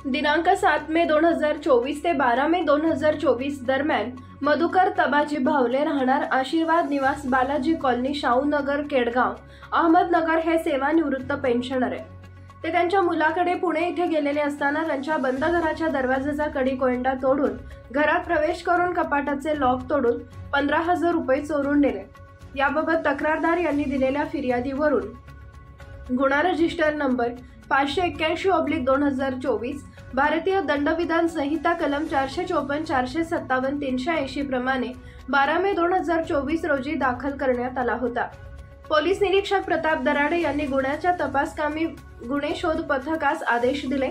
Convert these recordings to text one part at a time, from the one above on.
दिनांक 7 मे 2024 ते 12 मे 2024 दरम्यान मधुकर तबाजी भावले राहणार आशीर्वाद निवास बालाजी कॉलनी शाहूनगर केडगाव अहमदनगर हे सेवानिवृत्त पेन्शनर आहे। ते त्यांच्या मुलाकडे पुणे इथे गेलेले असताना त्यांच्या बंद घराच्या दरवाजाचा कडी कोंडा तोडून घरात प्रवेश करून कपाटाचे लॉक तोडून 15,000 रुपये चोरून नेले। याबाबत तक्रारदार यांनी दिलेल्या फिर्यादीवरून गुन्हा रजिस्टर नंबर 581/2024 भारतीय दंडविधान संहिता कलम 454, 457, 380 प्रमाणे 12 मे 2024 रोजी दाखल करण्यात आला होता। पोलीस निरीक्षक प्रताप दराडे यांनी गुन्ह्याच्या तपासकामी गुन्हे शोध पथकास आदेश दिले।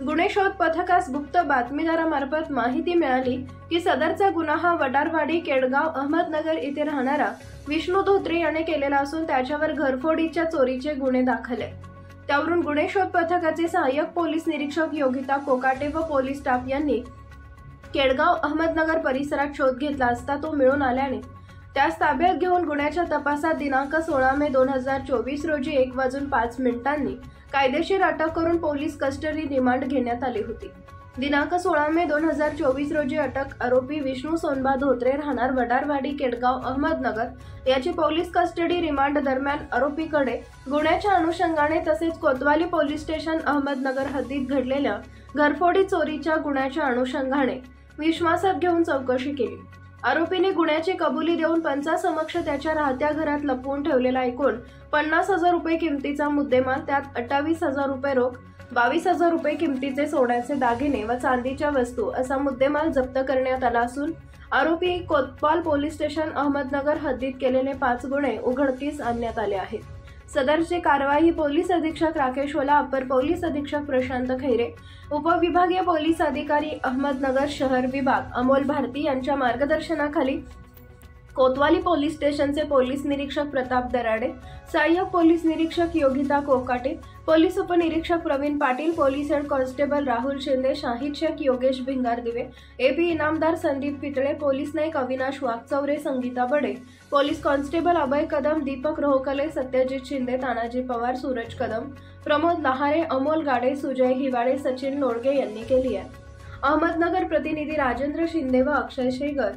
गुन्हे शोध पथकास गुप्त बातमीदारामार्फत माहिती मिळाली की सदरचा गुन्हा हा वडारवाडी केडगाव अहमदनगर येथे राहणारा विष्णू धोत्रे याने केलेला असून त्याच्यावर घरफोडीच्या चोरीचे गुन्हे दाखल आहेत। त्यावरून गुन्हे शोध पथकाचे सहाय्यक पोलीस निरीक्षक योगिता कोकाटे व पोलीस स्टाफ यांनी केडगाव अहमदनगर परिसरात शोध घेतला असता तो मिळून आल्याने त्यास ताब्यात घेऊन गुन्ह्याच्या तपासात दिनांक 16 मे 2024 रोजी 1:05 कायदेशीर अटक करून पोलीस कस्टडी रिमांड घेण्यात आली होती। दिनांक 16 मे 2024 रोजी अटक आरोपी विष्णू सोनबा धोत्रे राहणार वडारवाडी केडगाव अहमदनगर याची पोलीस कस्टडी रिमांड दरम्यान आरोपीकडे गुन्ह्याच्या अनुषंगाने तसेच कोतवाली पोलीस स्टेशन अहमदनगर हद्दीत घडलेल्या घरफोडी चोरीच्या गुन्ह्याच्या अनुषंगाने विश्वासात घेऊन चौकशी केली। आरोपीने गुन्ह्याची कबुली देऊन पंचासमक्ष त्याच्या राहत्या घरात लपवून ठेवलेला एकूण 50,000 रुपये किमतीचा मुद्देमाल, त्यात 28,000 रुपये रोख, 22,000 रुपये किमतीचे सोन्याचे दागिने व चांदीच्या वस्तू असा मुद्देमाल जप्त करण्यात आला असून आरोपी कोतवाल पोलीस स्टेशन अहमदनगर हद्दीत केलेले 5 गुन्हे उघडकीस आणण्यात आले आहेत। सदरची कारवाई पोलीस अधीक्षक राकेश ओला, अपर पोलीस अधीक्षक प्रशांत खैरे, उपविभागीय पोलीस अधिकारी अहमदनगर शहर विभाग अमोल भारती यांच्या मार्गदर्शनाखाली कोतवाली पोलीस स्टेशनचे पोलीस निरीक्षक प्रताप दराडे, सहाय्यक पोलीस निरीक्षक योगिता कोकाटे, पोलीस उपनिरीक्षक Pravin Patil, police head constable Rahul Shinde, Shahid Shaikh Yogesh Bhingardive, AP Inamdar Sandeep Pitale, police नाईक अविनाश वाघचौरे, संगीता बडे, पोलीस कॉन्स्टेबल अभय कदम, दीपक रोहकले, सत्यजित शिंदे, तानाजी पवार, सूरज कदम, प्रमोद लहारे, अमोल गाडे, सुजय हिवाळे, सचिन लोडगे यांनी केली आहे। अहमदनगर प्रतिनिधी राजेंद्र शिंदे व अक्षय शेगर।